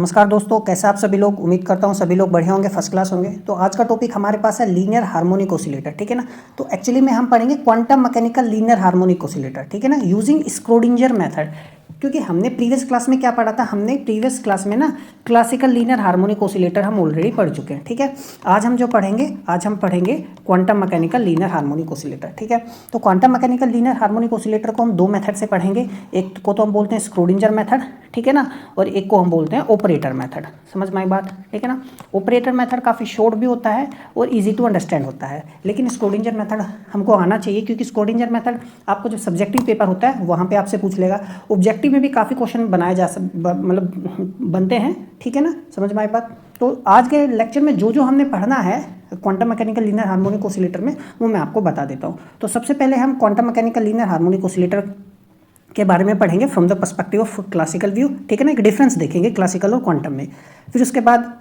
नमस्कार दोस्तों, कैसे आप सभी लोग। उम्मीद करता हूँ सभी लोग बढ़िया होंगे, फर्स्ट क्लास होंगे। तो आज का टॉपिक हमारे पास है लीनियर हार्मोनिक ऑसिलेटर, ठीक है ना। तो एक्चुअली में हम पढ़ेंगे quantum mechanical linear harmonic oscillator, ठीक है ना, यूजिंग स्क्रोडिंजर मेथड। क्योंकि हमने प्रीवियस क्लास में क्या पढ़ा था, हमने प्रीवियस क्लास में ना क्लासिकल लीनियर हार्मोनिक ऑसिलेटर हम ऑलरेडी पढ़ चुके हैं, ठीक है। आज हम पढ़ेंगे quantum mechanical linear harmonic oscillator, ठीक है। तो quantum mechanical linear harmonic oscillator को हम दो मेथड से पढ़ेंगे। एक को तो हम बोलते हैं स्क्रोडिंजर मेथड, ठीक है ना, और एक को हम बोलते हैं ऑपरेटर मेथड। समझ में आई बात, ठीक है ना। ऑपरेटर मेथड काफ़ी शॉर्ट भी होता है और इजी टू अंडरस्टैंड होता है, लेकिन स्क्रोडिंजर मेथड हमको आना चाहिए, क्योंकि स्क्रोडिंजर मेथड आपको जो सब्जेक्टिव पेपर होता है वहाँ पे आपसे पूछ लेगा। ऑब्जेक्टिव में भी काफ़ी क्वेश्चन बनाए मतलब बनते हैं, ठीक है ना। समझ में आई बात। तो आज के लेक्चर में जो जो हमने पढ़ना है quantum mechanical linear harmonic oscillator में, वो मैं आपको बता देता हूँ। तो सबसे पहले हम quantum mechanical linear harmonic oscillator के बारे में पढ़ेंगे from the perspective of classical view, ठीक है ना। एक डिफरेंस देखेंगे क्लासिकल और क्वांटम में। फिर उसके बाद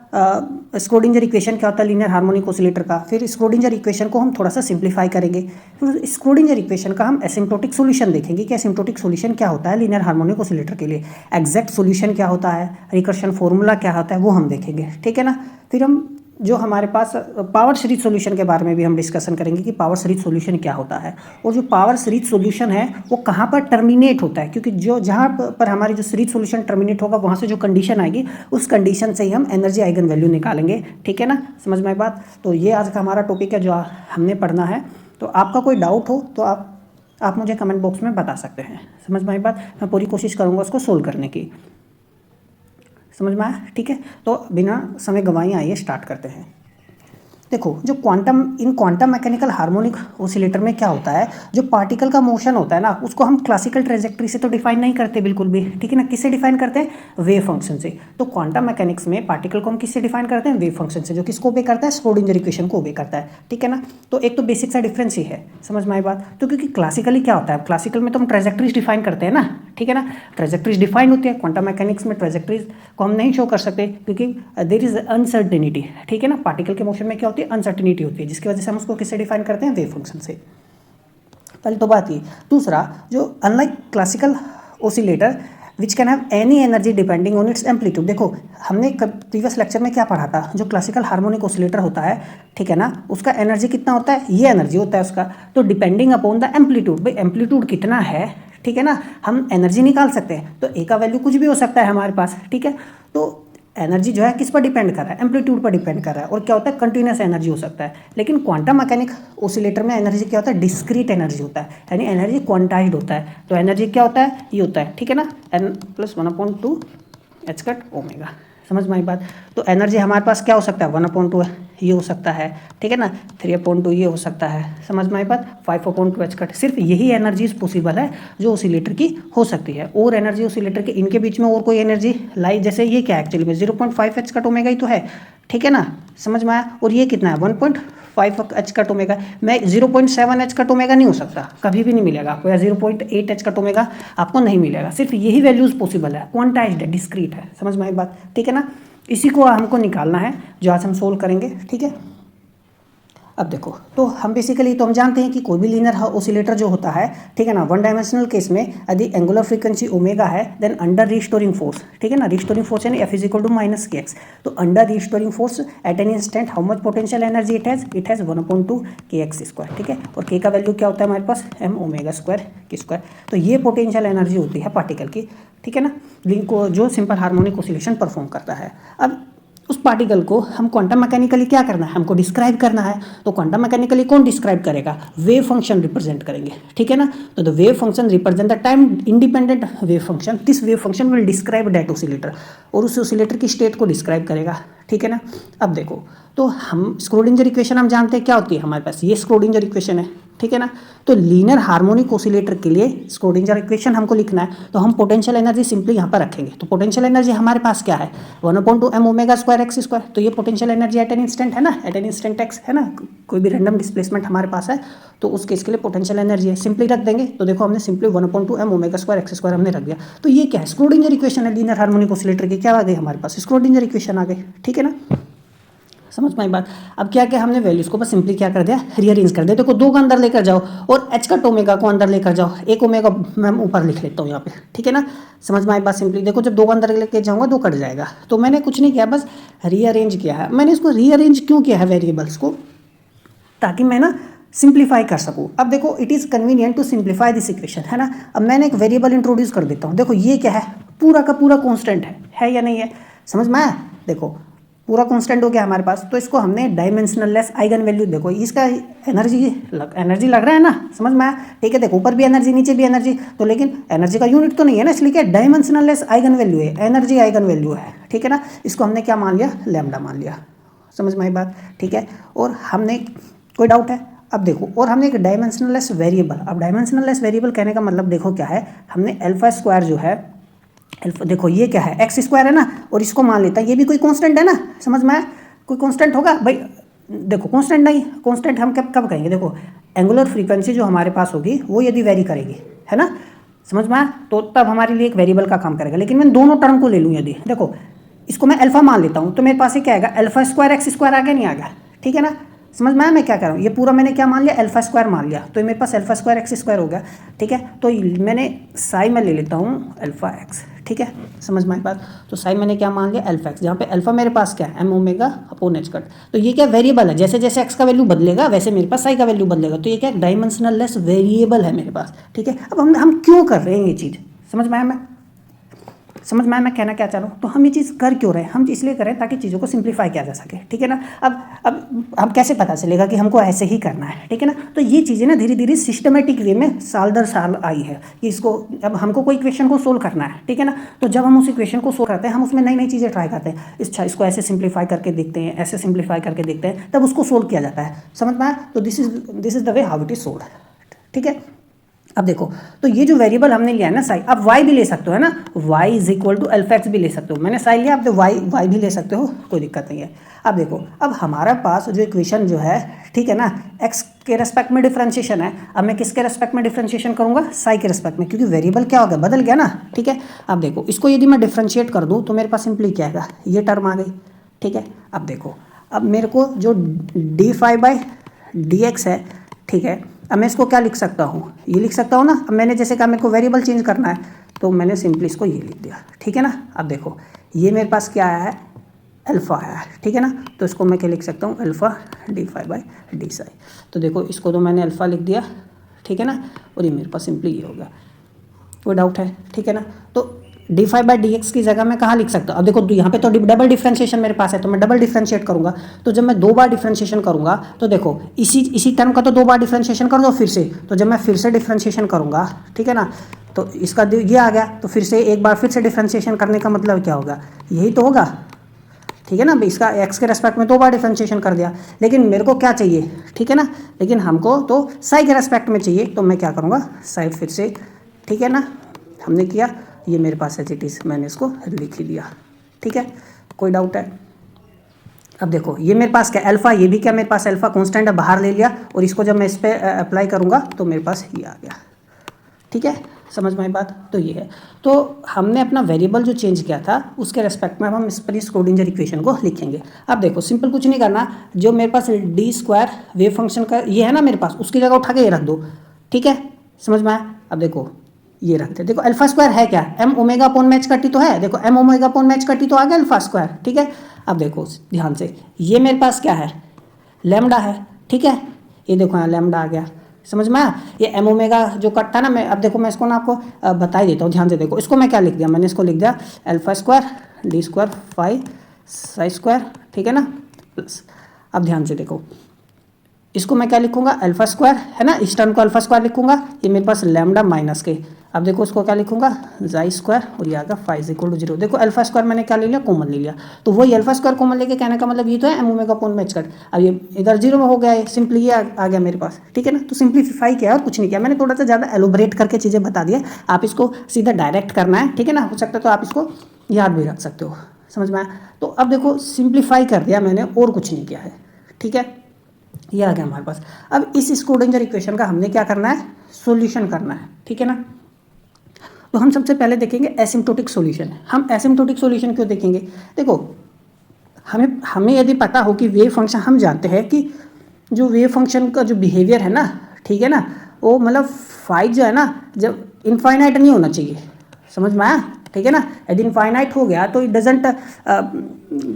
स्क्रोडिंजर इक्वेशन क्या होता है लीनियर हार्मोनिक ऑसिलेटर का। फिर स्क्रोडिंजर इक्वेशन को हम थोड़ा सा सिंप्लीफाई करेंगे। फिर स्क्रोडिंजर इक्वेशन का हम एसिम्प्टोटिक सॉल्यूशन देखेंगे कि एसिम्प्टोटिक सॉल्यूशन क्या होता है लीनियर हार्मोनिक ऑसिलेटर के लिए, एग्जैक्ट सॉल्यूशन क्या होता है, रिकर्शन फॉर्मूला क्या होता है, वो हम देखेंगे, ठीक है ना। फिर हम जो हमारे पास पावर सीरीज सॉल्यूशन के बारे में भी हम डिस्कशन करेंगे कि पावर सीरीज सॉल्यूशन क्या होता है, और जो पावर सीरीज सॉल्यूशन है वो कहाँ पर टर्मिनेट होता है, क्योंकि जो जहाँ पर हमारी जो सीरीज सॉल्यूशन टर्मिनेट होगा वहाँ से जो कंडीशन आएगी उस कंडीशन से ही हम एनर्जी आइगन वैल्यू निकालेंगे, ठीक है ना। समझ में आई बात। तो ये आज का हमारा टॉपिक है जो हमने पढ़ना है। तो आपका कोई डाउट हो तो आप मुझे कमेंट बॉक्स में बता सकते हैं। समझ में आई बात। मैं पूरी कोशिश करूँगा उसको सोल्व करने की। समझ में आया, ठीक है। तो बिना समय गंवाए आइए स्टार्ट करते हैं। देखो, जो क्वांटम मैकेनिकल हार्मोनिक ऑसिलेटर में क्या होता है, जो पार्टिकल का मोशन होता है ना, उसको हम क्लासिकल ट्रेजेक्ट्री से तो डिफाइन नहीं करते बिल्कुल भी, ठीक है ना। किससे डिफाइन करते हैं, वेव फंक्शन से। तो क्वांटम मैकेनिक्स में पार्टिकल को हम किससे डिफाइन करते हैं, वेव फंक्शन से, जो किसको ओबे करता है, स्क्रोडिंजर इक्वेशन को ओबे करता है, ठीक है ना। तो एक तो बेसिक सा डिफरेंस ही है। समझ में आई बात। तो क्योंकि क्लासिकली क्या होता है, क्लासिकल में तो हम ट्रेजेक्ट्रीज डिफाइन करते हैं ना, ठीक है ना। ट्रेजेक्ट्रीज डिफाइन होती है। क्वांटम मैकेनिक्स में ट्रेजेक्ट्रीज को हम नहीं शो कर सकते, क्योंकि देयर इज अनसर्टेनिटी, ठीक है ना। पार्टिकल के मोशन में क्या होती है, अनसर्टेनिटी होती है, जिसकी वजह से हम उसको किससे डिफाइन करते हैं, वेव फंक्शन से। पहले तो बात ये। दूसरा, जो unlike classical oscillator which can have any energy depending on it's amplitude. देखो, हमने प्रीवियस लेक्चर में क्या पढ़ा था, जो क्लासिकल हार्मोनिक ऑसिलेटर होता है, ठीक है ना, उसका एनर्जी कितना होता है, ये एनर्जी होता है उसका। तो डिपेंडिंग अपॉन द एम्पलीट्यूड, भाई एम्पलीट्यूड कितना है, ठीक है ना, हम एनर्जी निकाल सकते हैं। तो ए का वैल्यू कुछ भी हो सकता है हमारे पास, ठीक है। तो एनर्जी जो है किस पर डिपेंड कर रहा है, एम्पलीट्यूड पर डिपेंड कर रहा है। और क्या होता है, कंटिन्यूस एनर्जी हो सकता है। लेकिन क्वांटम मैकेनिक ऑसिलेटर में एनर्जी क्या होता है, डिस्क्रीट एनर्जी होता है, यानी एनर्जी क्वांटाइज्ड होता है। तो एनर्जी क्या होता है, ये होता है, ठीक है ना, n+1/2 h⁻⁻। समझ में आई बात। तो एनर्जी हमारे पास क्या हो सकता है, 1/2 ये हो सकता है, ठीक है ना, 3/2 ये हो सकता है। समझ में आई बात। 5/2 h⁻। सिर्फ यही एनर्जीज पॉसिबल है जो ऑसिलेटर की हो सकती है। और एनर्जी ऑसिलेटर के इनके बीच में और कोई एनर्जी लाई, जैसे ये क्या है एक्चुअली में 0.5 h⁻ ही तो है, ठीक है ना। समझ में आया। और ये कितना है, 1.5 h⁻। मैं 0.7 h⁻ नहीं हो सकता, कभी भी नहीं मिलेगा आपको, या 0.8 h⁻ आपको नहीं मिलेगा। सिर्फ यही वैल्यूज पॉसिबल है, क्वांटाइज्ड है, डिस्क्रीट है। समझ में आई बात, ठीक है ना। इसी को हमको निकालना है, जो आज हम सोल्व करेंगे, ठीक है। अब देखो, तो हम बेसिकली तो हम जानते हैं कि कोई भी लीनियर ऑसिलेटर जो होता है, ठीक है ना, वन डायमेंशनल केस में यदि एंगुलर फ्रीक्वेंसी ओमेगा है, देन अंडर रिस्टोरिंग फोर्स, ठीक है ना, रिस्टोरिंग फोर्स यानी F = -kx। तो under restoring force at an instant how much potential energy it has 1/2 kx², ठीक है। और k का वैल्यू क्या होता है हमारे पास, m⍵²k²। तो ये पोटेंशियल एनर्जी होती है पार्टिकल की, ठीक है ना, लिंक को जो सिंपल हार्मोनिक ऑसिलेशन परफॉर्म करता है। अब उस पार्टिकल को हम क्वांटम मैकेनिकली क्या करना है, हमको डिस्क्राइब करना है। तो क्वांटम मैकेनिकली कौन डिस्क्राइब करेगा, वेव फंक्शन रिप्रेजेंट करेंगे, ठीक है ना। तो the wave function represent the time independent wave function. This wave function will describe that oscillator, और उस ऑसिलेटर की स्टेट को डिस्क्राइब करेगा, ठीक है ना। अब देखो, तो हम स्क्रोडिंजर इक्वेशन हम जानते हैं क्या होती है हमारे पास, ये स्क्रोडिंजर इक्वेशन है, ठीक है ना। तो लीनियर हार्मोनिक ऑसिलेटर के लिए स्क्रोडिंजर इक्वेशन हमको लिखना है, तो हम पोटेंशियल एनर्जी सिंपली यहाँ पर रखेंगे। तो पोटेंशियल एनर्जी हमारे पास क्या है, 1/2 m⍵²x²। तो ये potential energy at an instant है ना, एट एन इंस्टेंट x है ना, कोई भी रैंडम डिस्प्लेसमेंट हमारे पास है तो उस केस के लिए पोटेंशियल एनर्जी है, सिंपली रख देंगे। तो देखो, हमने सिंपली 1/2 m⍵²x² हमने रख दिया। तो ये क्या है, स्क्रोडिंजर इक्वेशन है लीनियर हार्मोनिक ऑसिलेटर की। क्या आ गई हमारे पास, स्क्रोडिंजर इक्वेशन आ गई, ठीक है ना। समझ में आई बात। अब क्या क्या हमने वैल्यूज़ को बस सिंपली क्या कर दिया, रीअरेंज कर दिया। देखो 2 का अंदर लेकर जाओ और h का ओमेगा को अंदर लेकर जाओ, एक ओमेगा मैं ऊपर लिख लेता हूँ यहाँ पे, ठीक है ना। समझ में आई बात सिंपली। देखो जब 2 का अंदर लेके जाऊँगा 2 कट जाएगा, तो मैंने कुछ नहीं किया, बस रीअरेंज किया है। मैंने इसको रीअरेंज क्यों किया है वेरिएबल्स को, ताकि मैं ना सिंप्लीफाई कर सकूँ। अब देखो it is convenient to simplify this equation, है ना। अब मैंने एक वेरिएबल इंट्रोड्यूस कर देता हूँ। देखो ये क्या है, पूरा का पूरा कांस्टेंट है या नहीं है, समझ में आया। देखो पूरा कांस्टेंट हो गया हमारे पास, तो इसको हमने डायमेंशनल लेस आइगन वैल्यू, देखो इसका एनर्जी लग रहा है ना, समझ में आया, ठीक है। देखो ऊपर भी एनर्जी नीचे भी एनर्जी, तो लेकिन एनर्जी का यूनिट तो नहीं है ना, इसलिए क्या डायमेंशनल लेस आइगन वैल्यू है, एनर्जी आइगन वैल्यू है, ठीक है ना। इसको हमने क्या मान लिया, लैम्डा मान लिया, समझ में आई बात, ठीक है। और हमने, कोई डाउट है, अब देखो, और हमने एक डायमेंशनल लेस वेरिएबल, अब डायमेंशनल लेस वेरिएबल कहने का मतलब देखो क्या है, हमने अल्फा स्क्वायर जो है, अल्फा देखो ये क्या है, एक्स स्क्वायर है ना, और इसको मान लेता है ये भी कोई कांस्टेंट है ना, समझ में आया, कोई कांस्टेंट होगा भाई। देखो कांस्टेंट नहीं, कांस्टेंट हम कब कहेंगे, देखो एंगुलर फ्रीक्वेंसी जो हमारे पास होगी वो यदि वेरी करेगी, है ना, समझ में आया, तो तब हमारे लिए एक वेरिएबल का काम करेगा। लेकिन मैं दोनों टर्म को ले लूँ, यदि देखो इसको मैं अल्फा मान लेता हूँ, तो मेरे पास ये क्या आएगा, अल्फा स्क्वायर एक्स स्क्वायर आ गया, नहीं आ गया, ठीक है ना। समझ में आया मैं क्या कर रहा हूँ, ये पूरा मैंने क्या मान लिया, अल्फा स्क्वायर मान लिया, तो मेरे पास अल्फा स्क्वायर एक्स स्क्वायर हो गया, ठीक है। तो मैंने साई में ले लेता हूँ अल्फा एक्स, ठीक है, समझ में आई बात। तो साई मैंने क्या मान लिया, अल्फा एक्स, जहाँ पे अल्फा मेरे पास क्या है, M omega upon H cut. तो ये क्या वेरिएबल है, जैसे जैसे एक्स का वैल्यू बदलेगा वैसे मेरे पास साई का वैल्यू बदलेगा, तो ये क्या डायमेंशनल लेस वेरिएबल है मेरे पास, ठीक है। अब हम क्यों कर रहे हैं ये चीज़, समझ में आया मैं कहना क्या चाह रहा हूँ। तो हम ये चीज़ कर क्यों रहे हैं, हम इसलिए कर रहे हैं ताकि चीज़ों को सिंप्लीफाई किया जा सके, ठीक है ना। अब कैसे पता चलेगा कि हमको ऐसे ही करना है, ठीक है ना। तो ये चीज़ें ना धीरे धीरे सिस्टमेटिक वे में साल दर साल आई है कि इसको, अब हमको कोई इक्वेशन को सोल्व करना है, ठीक है ना। तो जब हम उस इक्वेशन को सोल्व करते हैं, हम उसमें नई नई चीज़ें ट्राई करते हैं, इसको ऐसे सिंप्लीफाई करके देखते हैं, ऐसे सिंप्लीफाई करके देखते हैं, तब उसको सोल्व किया जाता है, समझ में आया। तो this is the way how it is solve, ठीक है। अब देखो, तो ये जो वेरिएबल हमने लिया है ना साई, अब y भी ले सकते हो, है ना, y is equal to alpha x भी ले सकते हो, मैंने साई लिया, अब तो y भी ले सकते हो, कोई दिक्कत नहीं है। अब देखो, अब हमारा पास जो इक्वेशन जो है, ठीक है ना, x के रेस्पेक्ट में डिफरेंशिएशन है, अब मैं किसके रेस्पेक्ट में डिफरेंशिएशन करूंगा, साई के रेस्पेक्ट में, क्योंकि वेरिएबल क्या हो गया, बदल गया ना, ठीक है। अब देखो इसको यदि मैं डिफरेंशिएट कर दूँ तो मेरे पास सिंपली क्या आएगा, ये टर्म आ गई, ठीक है। अब देखो, अब मेरे को जो dy/dx है, ठीक है, अब मैं इसको क्या लिख सकता हूँ, ये लिख सकता हूँ ना। अब मैंने जैसे कहा मेरे को वेरिएबल चेंज करना है, तो मैंने सिंपली इसको ये लिख दिया, ठीक है ना। अब देखो ये मेरे पास क्या आया है, अल्फा आया है, ठीक है ना। तो इसको मैं क्या लिख सकता हूँ, अल्फा d/d साई। तो देखो इसको तो मैंने अल्फा लिख दिया, ठीक है ना, और ये मेरे पास सिंपली ये हो गया, कोई डाउट है, ठीक है ना। तो d/dx की जगह मैं कहाँ लिख सकता हूँ, अब देखो यहाँ पे तो डबल डिफ्रेंशिएशन मेरे पास है, तो मैं डबल डिफ्रेंशिएट करूँगा। तो जब मैं 2 बार डिफ्रेंशिएशन करूँगा, तो देखो इसी टर्म का तो 2 बार डिफ्रेंशिएशन कर दो फिर से, तो जब मैं फिर से डिफ्रेंशिएशन करूँगा, ठीक है ना, तो इसका ये आ गया, तो फिर से एक बार फिर से डिफ्रेंशिएशन करने का मतलब क्या होगा, यही तो होगा, ठीक है ना। इसका एक्स के रेस्पेक्ट में 2 बार डिफ्रेंशिएशन कर दिया, लेकिन मेरे को क्या चाहिए, ठीक है ना, लेकिन हमको तो साई के रेस्पेक्ट में चाहिए, तो मैं क्या करूँगा, साई फिर से, ठीक है ना, हमने किया, ये मेरे पास एज इट इज़, मैंने इसको लिख ही दिया, ठीक है, कोई डाउट है। अब देखो ये मेरे पास क्या अल्फा, ये भी क्या मेरे पास अल्फा कांस्टेंट है, बाहर ले लिया, और इसको जब मैं इस पर अप्लाई करूँगा तो मेरे पास ये आ गया, ठीक है, समझ में आई बात। तो ये है, तो हमने अपना वेरिएबल जो चेंज किया था उसके रेस्पेक्ट में अब हम इस पर स्क्रोडिंजर इक्वेशन को लिखेंगे। अब देखो सिंपल कुछ नहीं करना, जो मेरे पास d² वेव फंक्शन का ये है ना मेरे पास, उसकी जगह उठा के ये रख दो, ठीक है, समझ में आया। अब देखो ये रखते, देखो अल्फा स्क्वायर है क्या, एम ओमेगा अपॉन मैच कटी तो है, देखो एम ओमेगा अपॉन मैच कटी तो आ गया अल्फा स्क्वायर, ठीक है। अब देखो ध्यान से, ये मेरे पास क्या है, लैम्डा है, ठीक है, ये देखो यहाँ लैम्डा आ गया, समझ में आया। ये एम ओमेगा जो कट था ना, मैं अब देखो मैं इसको ना आपको बता ही देता हूँ, ध्यान से देखो, इसको मैं क्या लिख दिया, मैंने इसको लिख दिया alpha square d² phi psi square, ठीक है ना, प्लस, अब ध्यान से देखो इसको मैं क्या लिखूंगा, अल्फा स्क्वायर, है ना, इस टर्म को अल्फा स्क्वायर लिखूंगा, ये मेरे पास लैम्डा माइनस के, अब देखो उसको क्या लिखूंगा, जाई स्क्वायर, और ये आएगा फाई इक्वल टू 0। देखो अल्फा स्क्वायर मैंने क्या ले लिया, कॉमन ले लिया, तो वही अल्फा स्क्वायर कॉमन लेके कहने का मतलब ये तो है एम ओमेगा अपॉन मैच कट। अब ये इधर 0 में हो गया है, सिंपली ये आ गया मेरे पास, ठीक है ना। तो सिंप्लीफाई किया और कुछ नहीं किया, मैंने थोड़ा सा ज़्यादा एलोबरेट करके चीज़ें बता दिया, आप इसको सीधा डायरेक्ट करना है, ठीक है ना, हो सकता है तो आप इसको याद भी रख सकते हो, समझ में आया। तो अब देखो सिंप्लीफाई कर दिया मैंने और कुछ नहीं किया है, ठीक है, ये आ गया हमारे पास। अब इस स्क्रोडिंजर इक्वेशन का हमने क्या करना है, सॉल्यूशन करना है, ठीक है ना। तो हम सबसे पहले देखेंगे एसिम्प्टोटिक सॉल्यूशन। हम एसिम्प्टोटिक सॉल्यूशन क्यों देखेंगे, देखो हमें हमें यदि पता हो कि वेव फंक्शन, हम जानते हैं कि जो वेव फंक्शन का जो बिहेवियर है ना, ठीक है ना, वो मतलब फाइ जो है ना, जब इनफाइनाइट नहीं होना चाहिए, समझ में आया, ठीक है ना। यदि इनफाइनाइट हो गया तो इट डजेंट,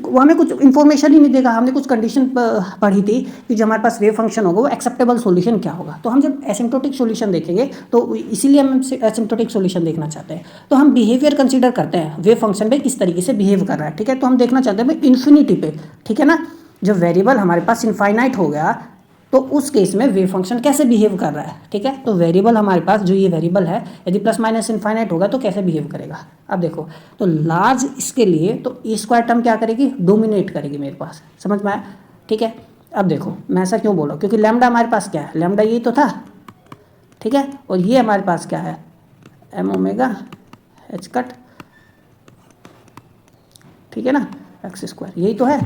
वो हमें कुछ इन्फॉर्मेशन ही नहीं देगा। हमने कुछ कंडीशन पढ़ी थी कि जो हमारे पास वेव फंक्शन होगा वो एक्सेप्टेबल सॉल्यूशन क्या होगा। तो हम जब एसिम्प्टोटिक सॉल्यूशन देखेंगे तो इसीलिए हम एसिम्प्टोटिक सॉल्यूशन देखना चाहते हैं। तो हम बिहेवियर कंसीडर करते हैं, वेव फंक्शन पे किस तरीके से बिहेव कर रहा है, ठीक है। तो हम देखना चाहते हैं भाई इन्फिनिटी पे, ठीक है ना, जब वेरिएबल हमारे पास इनफाइनाइट हो गया तो उस केस में वेव फंक्शन कैसे बिहेव कर रहा है, ठीक है। तो वेरिएबल हमारे पास जो ये वेरिएबल है, यदि प्लस माइनस इनफाइनाइट होगा तो कैसे बिहेव करेगा। अब देखो, तो लार्ज इसके लिए तो ई स्क्वायर टर्म क्या करेगी, डोमिनेट करेगी मेरे पास, समझ में आया, ठीक है। अब देखो मैं ऐसा क्यों बोला, क्योंकि लैम्डा हमारे पास क्या है, लैम्डा ये तो था, ठीक है, और ये हमारे पास क्या है, एम ओमेगा एच कट, ठीक है ना, एक्स स्क्वायर, यही तो है।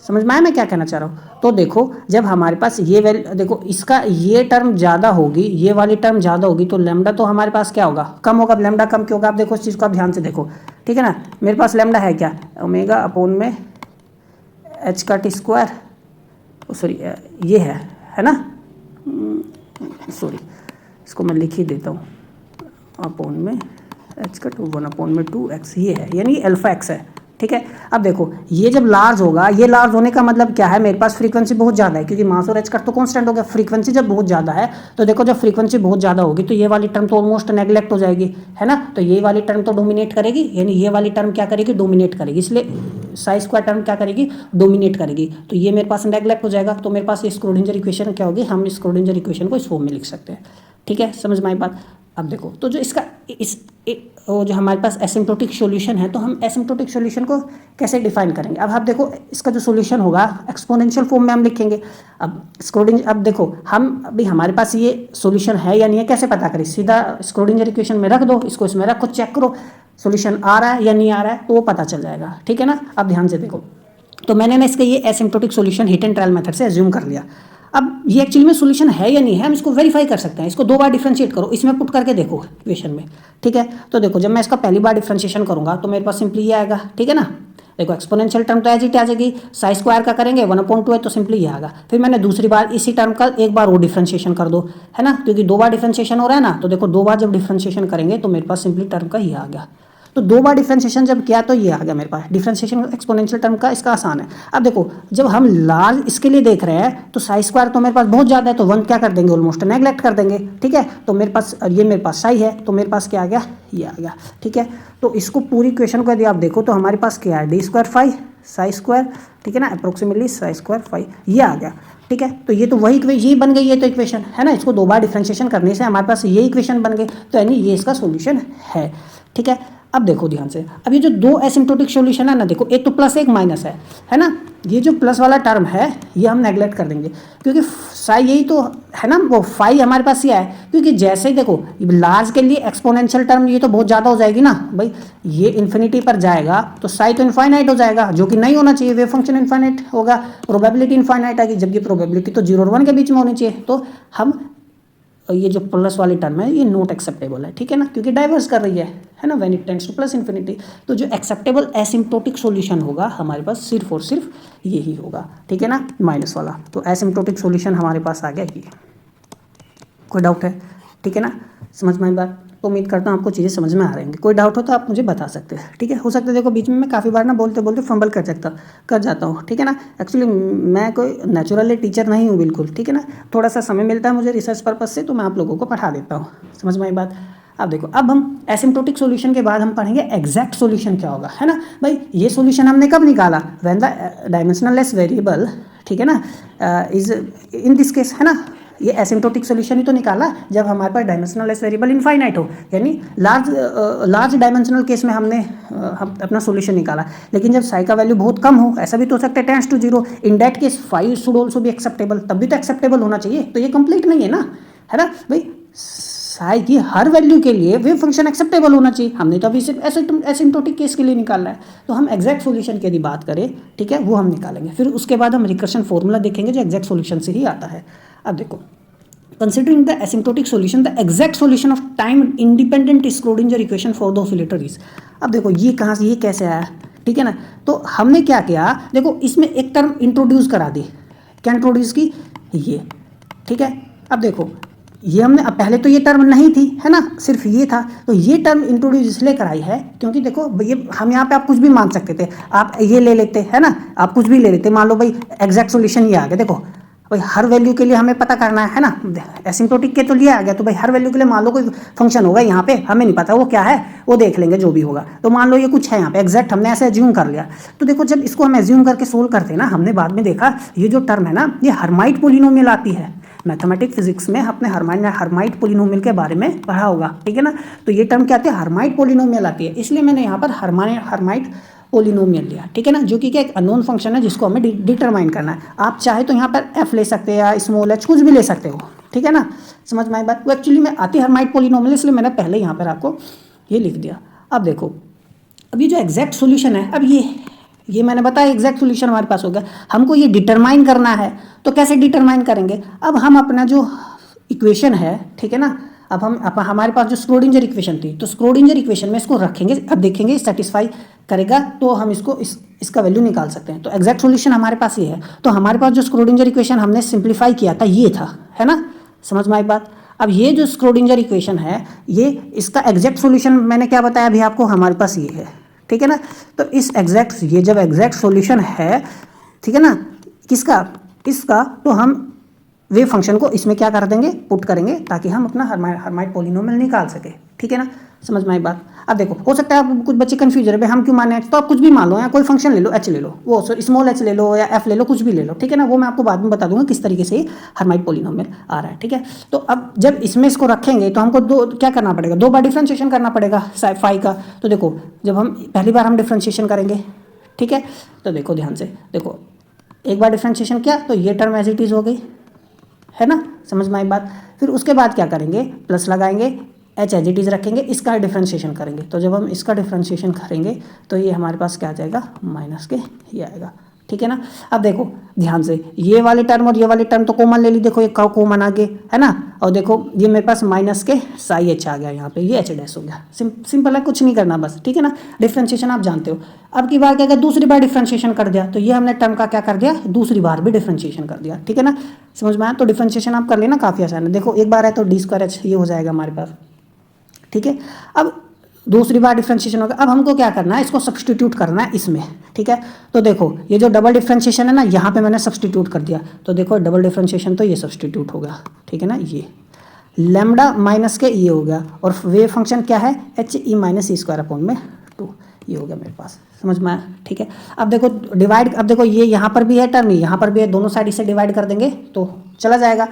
समझ में आया मैं क्या कहना चाह रहा हूँ। तो देखो जब हमारे पास ये वैल्यू, देखो इसका ये टर्म ज़्यादा होगी, ये वाली टर्म ज़्यादा होगी, तो लैम्डा तो हमारे पास क्या होगा, कम होगा। लैम्डा कम क्यों होगा, आप देखो इस चीज़ को आप ध्यान से देखो, ठीक है ना। मेरे पास लैम्डा है क्या, ओमेगा अपॉन में एच कट स्क्वायर, सॉरी ये है ना, सॉरी इसको मैं लिख ही देता हूँ, अपॉन में एच कट 1/2x, ये है, यानी अल्फा एक्स है, ठीक है। अब देखो ये जब लार्ज होगा, ये लार्ज होने का मतलब क्या है, मेरे पास फ्रीक्वेंसी बहुत ज़्यादा है, क्योंकि मास और एच कट तो कांस्टेंट हो गया। फ्रीक्वेंसी जब बहुत ज़्यादा है तो देखो, जब फ्रीक्वेंसी बहुत ज़्यादा होगी तो ये वाली टर्म तो ऑलमोस्ट नेग्लेक्ट हो जाएगी, है ना। तो ये वाली टर्म तो डोमिनेट करेगी, यानी ये वाली टर्म क्या करेगी, डोमिनेट करेगी, इसलिए साई स्क्वायर टर्म क्या करेगी, डोमिनेट करेगी। तो ये मेरे पास नेग्लेक्ट हो जाएगा, तो मेरे पास ये स्क्रोडिंजर इक्वेशन क्या होगी, हम इस स्क्रोडिंजर इक्वेशन को इस फॉर्म में लिख सकते हैं, ठीक है। समझ में आई बात। अब देखो, तो जो इसका वो जो हमारे पास एसिम्प्टोटिक सॉल्यूशन है, तो हम एसिम्प्टोटिक सॉल्यूशन को कैसे डिफाइन करेंगे। अब आप देखो इसका जो सॉल्यूशन होगा एक्सपोनेंशियल फॉर्म में हम लिखेंगे। अब स्क्रोडिंजर, अब देखो हम अभी हमारे पास ये सॉल्यूशन है या नहीं है, कैसे पता करें, सीधा स्क्रोडिंजर इक्वेशन में रख दो, इसको इसमें रखो, चेक करो सॉल्यूशन आ रहा है या नहीं आ रहा है, तो वो पता चल जाएगा, ठीक है ना। अब ध्यान से देखो, तो मैंने ना इसका ये asymptotic solution hit and trial method से एज्यूम कर लिया। अब ये एक्चुअली में सॉल्यूशन है या नहीं है, हम इसको वेरीफाई कर सकते हैं। इसको 2 बार डिफरेंशिएट करो, इसमें पुट करके देखो इक्वेशन में, ठीक है। तो देखो जब मैं इसका पहली बार डिफरेंशिएशन करूंगा तो मेरे पास सिंपली ये आएगा, ठीक है ना। देखो एक्सपोनेंशियल टर्म तो एज इट आ जाएगी, साई स्क्वायर का करेंगे 1/2 है तो सिंपली ये आएगा। फिर मैंने दूसरी बार इसी टर्म का एक बार वो डिफरेंशिएशन कर दो, है ना, क्योंकि 2 बार डिफरेंशिएशन हो रहा है ना। तो देखो 2 बार जब डिफरेंशिएशन करेंगे तो मेरे पास सिंपली टर्म का ये आ गया। तो 2 बार डिफरेंशिएशन जब किया तो ये आ गया मेरे पास डिफरेंशिएशन एक्सपोनेंशियल टर्म का, इसका आसान है। अब देखो जब हम लार्ज इसके लिए देख रहे हैं तो साई स्क्वायर तो मेरे पास बहुत ज़्यादा है, तो 1 क्या कर देंगे, ऑलमोस्ट नेग्लेक्ट कर देंगे, ठीक है। तो मेरे पास ये मेरे पास साई है, तो मेरे पास क्या आ गया, ये आ गया, ठीक है। तो इसको पूरी इक्वेशन को यदि आप देखो तो हमारे पास क्या है, d² फाई साई स्क्वायर, ठीक है ना, अप्रोक्सीमेटली साई स्क्वायर फाई, ये आ गया, ठीक है। तो ये तो वही यही बन गई है तो इक्वेशन, है ना। इसको 2 बार डिफरेंशिएशन करने से हमारे पास ये इक्वेशन बन गई, तो यानी ये इसका सॉल्यूशन है, ठीक है। अब देखो ध्यान से, अब ये जो 2 एसिम्प्टोटिक सॉल्यूशन है ना, देखो एक तो प्लस एक माइनस है ना। ये जो प्लस वाला टर्म है ये हम नेग्लेक्ट कर देंगे, क्योंकि साई यही तो है ना, वो फाई हमारे पास ये है, क्योंकि जैसे ही देखो लार्ज के लिए एक्सपोनेंशियल टर्म ये तो बहुत ज़्यादा हो जाएगी ना भाई, ये इन्फिनिटी पर जाएगा तो साई तो इनफाइनाइट हो जाएगा, जो कि नहीं होना चाहिए। वेव फंक्शन इनफाइनाइट होगा, प्रोबेबिलिटी इनफाइनाइट आएगी, जबकि प्रोबेबिलिटी तो 0 और 1 के बीच में होनी चाहिए। तो हम ये जो प्लस वाली टर्म है ये नॉट एक्सेप्टेबल है, ठीक है ना, क्योंकि डाइवर्स कर रही है ना, when it tends two plus infinity. तो जो एक्सेप्टेबल एसिम्प्टोटिक सॉल्यूशन होगा हमारे पास सिर्फ और सिर्फ यही होगा, ठीक है ना, माइनस वाला। तो एसिम्प्टोटिक सॉल्यूशन हमारे पास आ गया ये। कोई डाउट है, ठीक है ना, समझ में आई बात। तो उम्मीद करता हूँ आपको चीज़ें समझ में आ रही होंगी। कोई डाउट हो तो आप मुझे बता सकते हैं, ठीक है। हो सकता है देखो बीच में मैं काफ़ी बार ना बोलते बोलते फंबल कर जाता हूँ, ठीक है ना। एक्चुअली मैं कोई नेचुरली टीचर नहीं हूँ बिल्कुल, ठीक है ना। थोड़ा सा समय मिलता है मुझे रिसर्च पर्पज़ से, तो मैं आप लोगों को पढ़ा देता हूँ, समझ में आई बात। अब देखो, अब हम एसिम्प्टोटिक सॉल्यूशन के बाद हम पढ़ेंगे एग्जैक्ट सॉल्यूशन क्या होगा, है ना भाई। ये सॉल्यूशन हमने कब निकाला, व्हेन द डायमेंशनलेस वेरिएबल, ठीक है ना, इज इन दिस केस, है ना। ये एसिम्प्टोटिक सॉल्यूशन ही तो निकाला जब हमारे पास डायमेंशनलेस वेरिएबल इनफाइनाइट हो, यानी लार्ज डायमेंशनल केस में हमने अपना सॉल्यूशन निकाला। लेकिन जब साई का वैल्यू बहुत कम हो, ऐसा भी तो हो सकता है tends to 0, in that case phi should also भी एक्सेप्टेबल, तब भी तो एक्सेप्टेबल होना चाहिए। तो ये कंप्लीट नहीं है ना, है ना भाई। साई की हर वैल्यू के लिए वेव फंक्शन एक्सेप्टेबल होना चाहिए। हमने तो अभी सिर्फ एसिम्प्टोटिक केस के लिए निकाला है। तो हम एग्जैक्ट सॉल्यूशन की यदि बात करें, ठीक है, वो हम निकालेंगे। फिर उसके बाद हम रिकर्शन फॉर्मूला देखेंगे जो एग्जैक्ट सॉल्यूशन से ही आता है। अब देखो, considering the asymptotic solution, the exact solution of time independent Schrodinger equation for the oscillator is। अब देखो ये कहाँ से, ये कैसे आया, ठीक है ना। तो हमने क्या किया, देखो इसमें एक टर्म इंट्रोड्यूस करा दी। क्या इंट्रोड्यूस की, ये, ठीक है। अब देखो ये हमने, अब पहले तो ये टर्म नहीं थी, है ना, सिर्फ ये था। तो ये टर्म इंट्रोड्यूस इसलिए कराई है क्योंकि देखो ये हम यहाँ पे आप कुछ भी मान सकते थे, आप ये ले लेते, है ना, आप कुछ भी ले लेते, मान लो भाई एग्जैक्ट सॉल्यूशन ये आ गया। देखो भाई हर वैल्यू के लिए हमें पता करना है ना, एसिम्प्टोटिक के तो लिए आ गया, तो भाई हर वैल्यू के लिए मान लो कोई फंक्शन होगा यहाँ पे, हमें नहीं पता वो क्या है, वो देख लेंगे जो भी होगा। तो मान लो ये कुछ है यहाँ पे एग्जैक्ट, हमने ऐसे एज्यूम कर लिया। तो देखो जब इसको हम एज्यूम करके सोल्व करते हैं ना, हमने बाद में देखा ये जो टर्म है ना, ये हर्माइट पोलिनोमियल आती है। मैथमेटिक फिजिक्स में अपने हर्माइट पोलिनोमियल के बारे में पढ़ा होगा, ठीक है ना। तो ये टर्म क्या आती है, हर्माइट पोलिनोमियल आती है, इसलिए मैंने यहाँ पर हर्माइट पोलिनोमियल लिया, ठीक है ना, जो कि क्या एक अननोन फंक्शन है जिसको हमें डिटरमाइन करना है। आप चाहे तो यहाँ पर एफ ले सकते हैं या स्मॉल एच, कुछ भी ले सकते हो, ठीक है ना, समझ में आई बात। वो एक्चुअली में आती है हर्माइट पोलिनोमियल, इसलिए मैंने पहले यहाँ पर आपको ये लिख दिया। अब देखो अब ये जो एग्जैक्ट सोल्यूशन है, अब ये मैंने बताया एग्जैक्ट सोल्यूशन हमारे पास हो गया, हमको ये डिटरमाइन करना है। तो कैसे डिटरमाइन करेंगे, अब हम अपना जो इक्वेशन है, ठीक है ना, अब हमारे पास जो स्क्रोडिंजर इक्वेशन थी, तो स्क्रोडिंजर इक्वेशन में इसको रखेंगे, अब देखेंगे सेटिस्फाई करेगा तो हम इसको इसका वैल्यू निकाल सकते हैं। तो एग्जैक्ट सॉल्यूशन हमारे पास ये है। तो हमारे पास जो स्क्रोडिंजर इक्वेशन हमने सिंप्लीफाई किया था ये था, है ना, समझ में आई बात। अब ये जो स्क्रोडिंजर इक्वेशन है, ये इसका एग्जैक्ट सॉल्यूशन मैंने क्या बताया अभी आपको, हमारे पास ये है, ठीक है ना। तो इस एग्जैक्ट, ये जब एग्जैक्ट सॉल्यूशन है, ठीक है ना, किसका, इसका, तो हम वेव फंक्शन को इसमें क्या कर देंगे, पुट करेंगे, ताकि हम अपना हर्माइट पोलिनोमियल निकाल सके, ठीक है ना, समझ में आई बात। अब देखो हो सकता है आप कुछ बच्चे कंफ्यूज रहे, हम क्यों माने, तो आप कुछ भी मान लो, या कोई फंक्शन ले लो, एच ले लो, वो स्मॉल एच ले लो या एफ ले लो, कुछ भी ले लो, ठीक है ना, वो मैं आपको बाद में बता दूंगा किस तरीके से हर्माइट पोलिनोमियल आ रहा है, ठीक है। तो अब जब इसमें इसको रखेंगे तो हमको क्या करना पड़ेगा, 2 बार डिफ्रेंशिएशन करना पड़ेगा फाई का। तो देखो जब हम पहली बार हम डिफ्रेंशिएशन करेंगे, ठीक है, तो देखो ध्यान से, देखो एक बार डिफ्रेंशिएशन किया तो ये टर्म एज इट इज हो गई, है ना, समझ में आई बात। फिर उसके बाद क्या करेंगे, प्लस लगाएंगे, एच एज इट इज रखेंगे, इसका डिफ्रेंशिएशन करेंगे। तो जब हम इसका डिफ्रेंशिएशन करेंगे तो ये हमारे पास क्या आ जाएगा, माइनस के ये आएगा, ठीक है ना। अब देखो ध्यान से, ये वाले टर्म और ये वाले टर्म तो कॉमन ले ली, देखो ये कॉमन आ गए, है ना। और देखो ये मेरे पास माइनस के साई एच आ गया, यहाँ पे ये एच डैश हो गया, सिंपल है, कुछ नहीं करना बस, ठीक है ना। डिफ्रेंशिएशन आप जानते हो। अब की बार क्या किया, दूसरी बार डिफ्रेंशिएशन कर दिया, तो ये हमने टर्म का क्या कर दिया, दूसरी बार भी डिफ्रेंशिएशन कर दिया, ठीक है ना, समझ में आया। तो डिफ्रेंशिएशन आप कर लेना, काफ़ी आसान है। देखो एक बार है तो डी स्क्वायर एच ये हो जाएगा हमारे पास, ठीक है। अब दूसरी बार डिफ्रेंशिएशन होगा, अब हमको क्या करना है, इसको सब्सटीट्यूट करना है इसमें, ठीक है। तो देखो ये जो डबल डिफ्रेंशिएशन है ना, यहाँ पे मैंने सब्सटीट्यूट कर दिया, तो देखो डबल डिफ्रेंशिएशन तो ये सब्सटीट्यूट हो गया, ठीक है ना, ये लैम्डा माइनस के ये हो गया, और वेव फंक्शन क्या है, H E minus E square upon में 2, ये हो गया मेरे पास, समझ में आया, ठीक है। अब देखो डिवाइड, अब देखो ये यहाँ पर भी है टर्म, यहाँ पर भी है, दोनों साइड इसे डिवाइड कर देंगे तो चला जाएगा,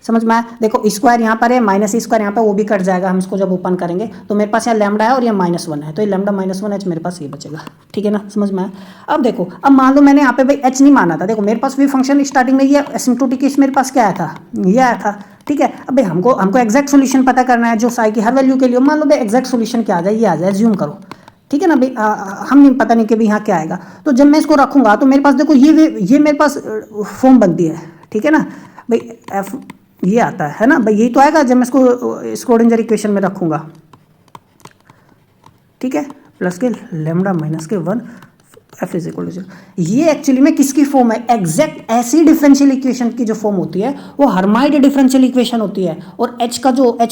समझ में आया। देखो स्क्वायर यहाँ पर है, माइनस स्क्वायर यहाँ पर, वो भी कट जाएगा, हम इसको जब ओपन करेंगे तो मेरे पास यहाँ लैम्डा है और ये -1 है, तो ये लैम्डा -1 एच मेरे पास ये बचेगा, ठीक है ना, समझ में आया। अब देखो, अब मान लो मैंने यहाँ पे भाई एच नहीं माना था, देखो मेरे पास भी फंक्शन स्टार्टिंग में ये एसिम्प्टोटिक मेरे पास क्या आया था, ये आया था, ठीक है। अब भाई हमको एग्जैक्ट सोल्यूशन पता करना है, जो साई की हर वैल्यू के लिए, मान लो भाई एग्जैक्ट सोल्यूशन क्या आ जाए, ये आ जाए, ज्यूम करो, ठीक है ना भाई, हम नहीं पता नहीं कि भाई यहाँ क्या आएगा। तो जब मैं इसको रखूंगा तो मेरे पास देखो ये मेरे पास फॉर्म बनती है, ठीक है ना भाई, एफ ये आता है ना भाई, यही तो आएगा जब मैं इसको स्क्रोडिंजर इक्वेशन में रखूंगा, ठीक है, प्लस के लैम्डा माइनस के 1 एफ इज इक्वल टू 0। ये एक्चुअली में किसकी फॉर्म है, एग्जैक्ट ऐसी डिफरेंशियल इक्वेशन की जो फॉर्म होती है वो हर्माइट डिफरेंशियल इक्वेशन होती है। और एच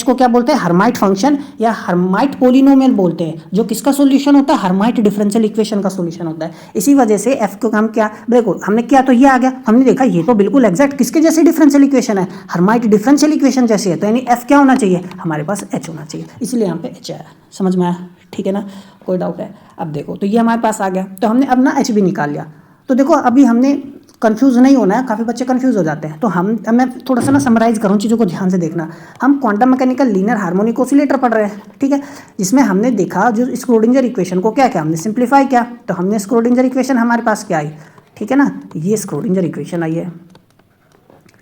को क्या बोलते हैं, हर्माइट फंक्शन या हर्माइट पोलिनोमियल बोलते हैं, जो किसका सोल्यूशन होता है, हर्माइट डिफरेंशियल इक्वेशन का सोल्यूशन होता है। इसी वजह से एफ को हम क्या, देखो हमने किया तो ये आ गया, हमने देखा ये तो बिल्कुल एग्जैक्ट किसके जैसी डिफरेंशियल इक्वेशन है, हर्माइट डिफरेंशियल इक्वेशन जैसी है, तो यानी एफ क्या होना चाहिए, हमारे पास एच होना चाहिए, इसलिए यहाँ पे एच आया, समझ में आया, ठीक है ना, कोई डाउट है। अब देखो तो ये हमारे पास आ गया, तो हमने अब ना एच भी निकाल लिया। तो देखो अभी हमने कंफ्यूज नहीं होना है, काफ़ी बच्चे कंफ्यूज हो जाते हैं, तो अब मैं थोड़ा सा ना समराइज करूँ चीज़ों को, ध्यान से देखना। हम quantum mechanical linear harmonic oscillator पढ़ रहे हैं, ठीक है, जिसमें हमने देखा जो स्क्रोडिंजर इक्वेशन को क्या क्या हमने सिंप्लीफाई किया, तो हमने स्क्रोडिंजर इक्वेशन हमारे पास क्या आई, ठीक है ना, ये स्क्रोडिंजर इक्वेशन आई है,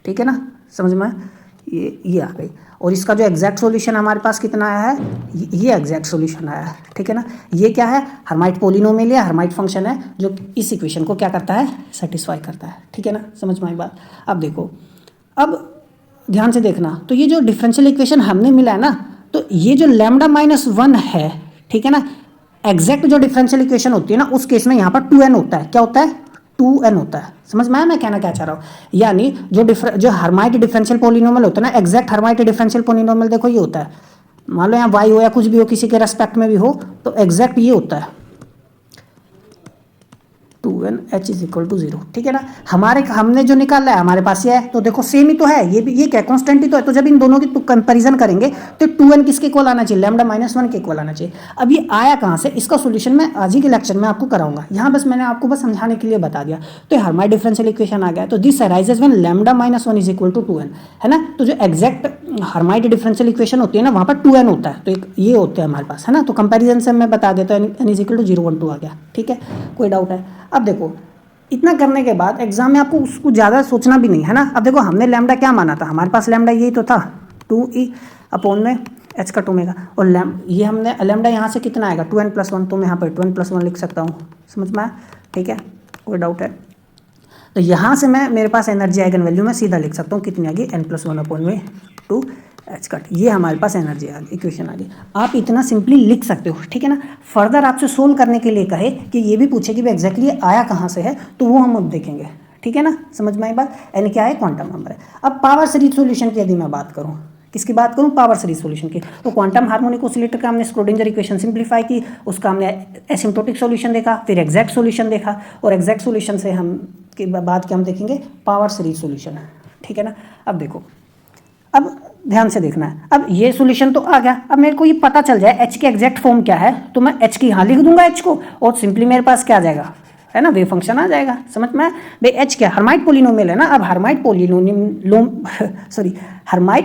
ठीक है ना, समझ में ये आ गई। और इसका जो एग्जैक्ट सॉल्यूशन हमारे पास कितना आया है, ये एग्जैक्ट सॉल्यूशन आया है, ठीक है ना। ये क्या है, हर्माइट पोलिनोमियल या हर्माइट फंक्शन है जो इस इक्वेशन को क्या करता है, सेटिस्फाई करता है, ठीक है ना, समझ में आई बात। अब देखो, अब ध्यान से देखना, तो ये जो डिफरेंशियल इक्वेशन हमने मिला है ना, तो ये जो लैम्डा -1 है, ठीक है ना, एग्जैक्ट जो डिफरेंशियल इक्वेशन होती है ना, उस केस में यहाँ पर 2n होता है। क्या होता है? 2n होता है। समझ में आया मैं कहना क्या चाह रहा हूँ? यानी जो हर्माइट डिफरेंशियल पोलिनोमियल होता है ना, एग्जैक्ट हर्माइट डिफरेंशियल पोलिनोमियल देखो ये होता है, मान लो यहाँ y हो या कुछ भी हो, किसी के रेस्पेक्ट में भी हो, तो एग्जैक्ट ये होता है 2n h is equal to 0। ठीक है ना? हमने जो निकाला है हमारे पास ये है, तो देखो सेम ही तो है, ये भी ये क्या कांस्टेंट ही तो है। तो जब इन दोनों की कंपैरिजन करेंगे तो 2n किसके इक्वल आना चाहिए? लैम्डा माइनस 1 के इक्वल आना चाहिए। अब ये आया कहाँ से? इसका सोल्यूशन मैं आज ही के लेक्चर में आपको कराऊंगा, यहाँ बस मैंने आपको बस समझाने के लिए बता दिया। तो हर्माइट डिफरेंशियल इक्वेशन आ गया, तो this arises when lambda minus 1 is equal to 2n, है ना? तो जो एग्जैक्ट हर्माइट डिफरेंशियल इक्वेशन होती है ना, वहाँ पर 2n होता है, तो एक ये होते हैं हमारे पास, है ना? तो कंपेरिजन से मैं बता देता हूँ, n इज इक्वल टू 0 1 2 आ गया। ठीक है, कोई डाउट है? अब देखो इतना करने के बाद एग्जाम में आपको उसको ज़्यादा सोचना भी नहीं है ना। अब देखो हमने लैम्डा क्या माना था, हमारे पास लैम्डा यही तो था 2e अपॉन में h का टोमेगा, और ये हमने लैम्डा यहाँ से कितना आएगा 2n प्लस 1, तो मैं यहाँ पर 2n प्लस 1 लिख सकता हूँ। समझ में आया? ठीक है, कोई डाउट है? तो यहाँ से मैं मेरे पास एनर्जी आइगन वैल्यू में सीधा लिख सकता हूँ, कितनी आ गई n प्लस 1 अपॉन में 2 h कट। ये हमारे पास एनर्जी आ गई, इक्वेशन आ गई। आप इतना सिंपली लिख सकते हो। ठीक है ना? फर्दर आपसे सोल्व करने के लिए कहे कि ये भी पूछे कि भाई एग्जैक्टली आया कहाँ से है, तो वो हम अब देखेंगे। ठीक है ना? समझ में आई बात? यानी क्या है? क्वांटम नंबर है। अब पावर सीरीज सॉल्यूशन की यदि मैं बात करूँ, किसकी बात करूँ? पावर सीरीज सॉल्यूशन की। तो क्वांटम हार्मोनिक ऑसिलेटर का हमने स्क्रोडिंजर इक्वेशन सिंप्लीफाई की, उसका हमने एसिम्प्टोटिक सॉल्यूशन देखा, फिर एग्जैक्ट सॉल्यूशन देखा, और एग्जैक्ट सॉल्यूशन से हम के बाद क्या हम देखेंगे? Power series solution. ठीक है ना? अब देखो, अब ध्यान से देखना है। अब ये सॉल्यूशन तो आ गया, अब मेरे को ये पता चल जाए h की एग्जैक्ट फॉर्म क्या है, तो मैं h की यहाँ लिख दूंगा h को, और सिंपली मेरे पास क्या आ जाएगा, है ना, वेव फंक्शन आ जाएगा। समझ में? भाई h क्या? हर्माइट पोलिनोमियल है ना। अब हर्माइट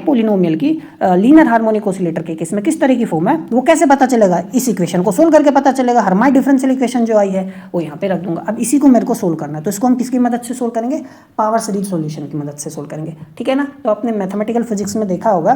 पोलिनोमियल की लीनियर हार्मोनिक ऑसिलेटर के केस में किस तरह की फॉर्म है वो कैसे पता चलेगा? इस इक्वेशन को सोल्व करके पता चलेगा। हर्माइट डिफरेंशियल इक्वेशन जो आई है वो यहाँ पे रख दूंगा। अब इसी को मेरे को सोल्व करना है, तो इसको हम किसकी मदद से सोल्व करेंगे? पावर सीरीज सॉल्यूशन की मदद से सोल्व करेंगे। ठीक है ना? तो आपने मैथमेटिकल फिजिक्स में देखा होगा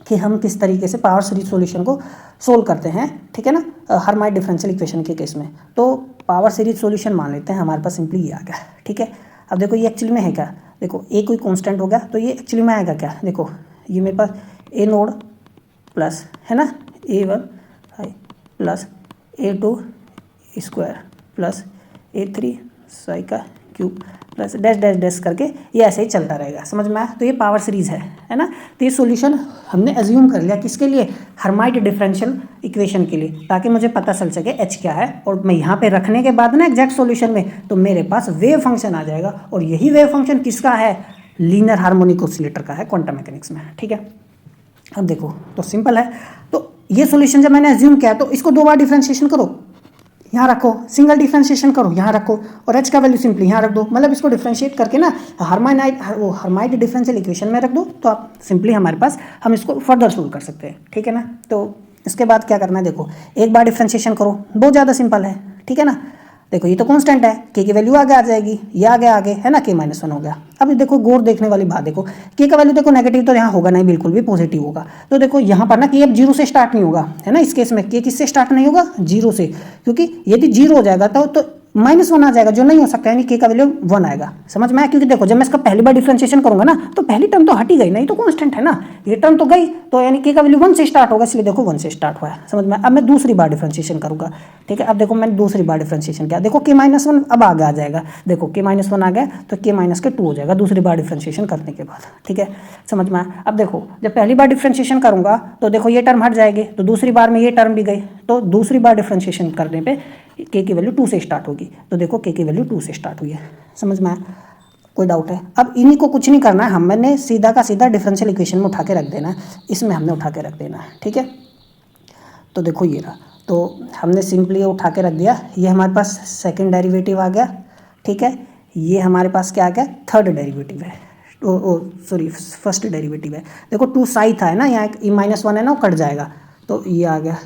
कि हम किस तरीके से पावर सीरीज सॉल्यूशन को सोल्व करते हैं। ठीक है ना? हर्माइट डिफरेंशियल इक्वेशन के केस में तो पावर सीरीज सॉल्यूशन मान लेते हैं, हमारे पास सिंपली ये आ गया। ठीक है, अब देखो ये एक्चुअली में है क्या? देखो ए कोई कांस्टेंट हो गया, तो ये एक्चुअली में आएगा क्या? देखो ये मेरे पास ए नोड प्लस, है ना, A1 plus A2 square plus A3 Sai का cube plus dash dash dash करके ये ऐसे ही चलता रहेगा। समझ में आया? तो ये पावर सीरीज है ना? तो ये सॉल्यूशन हमने एज्यूम कर लिया किसके लिए? हर्माइट डिफरेंशियल इक्वेशन के लिए, ताकि मुझे पता चल सके h क्या है। और मैं यहाँ पे रखने के बाद ना एग्जैक्ट सॉल्यूशन में, तो मेरे पास वेव फंक्शन आ जाएगा, और यही वेव फंक्शन किसका है? लीनियर हार्मोनिक ऑसिलेटर का है क्वांटम मैकेनिक्स में। ठीक है, अब देखो तो सिंपल है। तो ये सॉल्यूशन जब मैंने एज्यूम किया, तो इसको 2 बार डिफरेंशिएशन करो, यहाँ रखो, सिंगल डिफरेंशिएशन करो, यहाँ रखो, और h का वैल्यू सिंपली यहाँ रख दो। मतलब इसको डिफरेंशिएट करके ना हर्माइट डिफरेंशियल इक्वेशन में रख दो, तो आप सिंपली हमारे पास हम इसको फर्दर सोल्व कर सकते हैं। ठीक है ना? तो इसके बाद क्या करना है? देखो एक बार डिफरेंशिएशन करो, बहुत ज़्यादा सिंपल है। ठीक है ना? देखो ये तो कांस्टेंट है, k की वैल्यू आगे आ जाएगी, ये आगे है ना, k-1 हो गया। अब देखो गौर देखने वाली बात, देखो k का वैल्यू देखो नेगेटिव तो यहाँ होगा नहीं, बिल्कुल भी पॉजिटिव होगा। तो देखो यहाँ पर ना k अब 0 से स्टार्ट नहीं होगा, है ना। इस केस में k किससे स्टार्ट नहीं होगा? 0 से, क्योंकि यदि 0 हो जाएगा तो -1 आ जाएगा, जो नहीं हो सकता, यानी k का वैल्यू 1 आएगा। समझ में आया? क्योंकि देखो जब मैं इसका पहली बार डिफरेंशिएशन करूंगा ना, तो पहली टर्म तो हट ही गई, नहीं तो कांस्टेंट है ना, ये टर्म तो गई, तो यानी k का वैल्यू 1 से स्टार्ट होगा, इसलिए देखो 1 से स्टार्ट हुआ है। समझ में? अब मैं दूसरी बार डिफरेंशिएशन करूंगा। ठीक है, अब देखो मैंने दूसरी बार डिफरेंशिएशन किया, देखो k-1 अब आगे आ जाएगा, देखो k-1 आ गया तो k-2 हो जाएगा दूसरी बार डिफरेंशिएशन करने के बाद। ठीक है, समझ में आया? अब देखो जब पहली बार डिफरेंशिएशन करूंगा तो देखो ये टर्म हट जाएगी, तो दूसरी बार में ये टर्म भी गई, तो दूसरी बार डिफरेंशिएशन करने पे k की वैल्यू 2 से स्टार्ट होगी, तो देखो k की वैल्यू 2 से स्टार्ट हुई है। समझ में आया? कोई डाउट है? अब इन्हीं को कुछ नहीं करना है, हमने सीधा का सीधा डिफरेंशियल इक्वेशन में उठा के रख देना है, इसमें हमने उठा के रख देना है। ठीक है, तो देखो ये रहा, तो हमने सिंपली उठा के रख दिया, ये हमारे पास सेकंड डेरिवेटिव आ गया। ठीक है, ये हमारे पास क्या आ गया? थर्ड डेरिवेटिव है, सॉरी फर्स्ट डेरिवेटिव है। देखो 2 साई था, है ना, यहाँ e-1 है ना, वो कट जाएगा, तो ये आ गया।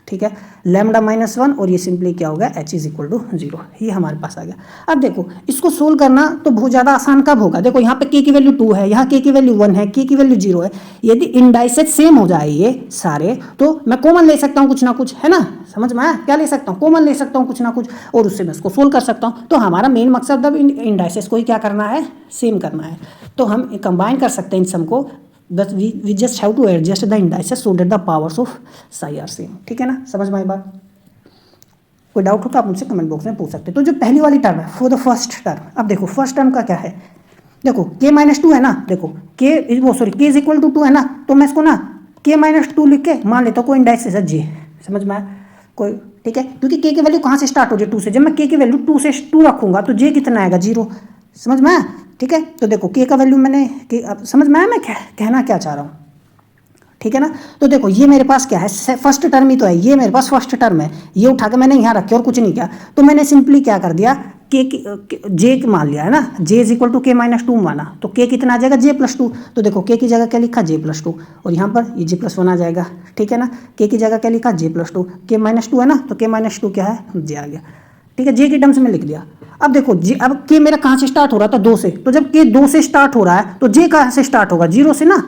ठीक है, λ-1, और ये सिंपली क्या हो गया? h इज इक्वल टू 0, ये हमारे पास आ गया। अब देखो इसको सोल्व करना तो बहुत ज़्यादा आसान कब होगा? देखो यहाँ पे k की वैल्यू 2 है, यहाँ k की वैल्यू 1 है, k की वैल्यू 0 है। यदि इंडाइसेस सेम हो जाए ये सारे, तो मैं कॉमन ले सकता हूँ कुछ ना कुछ, है ना। समझ में आया? क्या ले सकता हूँ? कॉमन ले सकता हूँ कुछ ना कुछ, और उससे मैं इसको सोल्व कर सकता हूँ। तो हमारा मेन मकसद अब इंडाइसेस को ही क्या करना है? सेम करना है। तो हम कंबाइन कर सकते हैं इन सम को, बस we just have to adjust the indices so that the powers of psi are same। ठीक है ना? समझ में आई बात? कोई डाउट हो तो आप मुझसे कमेंट बॉक्स में पूछ सकते हैं। तो जो पहली वाली टर्म है फॉर द फर्स्ट टर्म, अब देखो फर्स्ट टर्म का क्या है, देखो k-2 है ना, देखो k इज इक्वल टू 2 है ना, तो मैं इसको ना k-2 लिख के मान लेता हूँ कोई इंडेक्स है j, समझ में आया कोई, ठीक है, क्योंकि k की वैल्यू कहाँ से स्टार्ट हो जाए 2 से, जब मैं k की वैल्यू 2 से 2 रखूंगा तो j कितना आएगा 0, समझ में आया, ठीक है। तो देखो k का वैल्यू मैंने अब समझ में आया मैं कहना क्या चाह रहा हूँ, ठीक है ना। तो देखो ये मेरे पास क्या है, फर्स्ट टर्म ही तो है, ये मेरे पास फर्स्ट टर्म है, ये उठा के मैंने यहाँ रखे और कुछ नहीं किया, तो मैंने सिंपली क्या कर दिया जे मान लिया है ना, j is equal to k-2 माना, तो k कितना आ जाएगा j+2, तो देखो k की जगह क्या लिखा j+2 और यहाँ पर ये j+1 आ जाएगा, ठीक है ना, k की जगह क्या लिखा j+2, k-2 है ना, तो k-2 क्या है j आ गया, ठीक है, j के टर्म्स में लिख दिया। अब देखो अब k मेरा कहाँ से स्टार्ट हो रहा था 2 से, तो जब k 2 से स्टार्ट हो रहा है तो j कहाँ से स्टार्ट होगा 0 से ना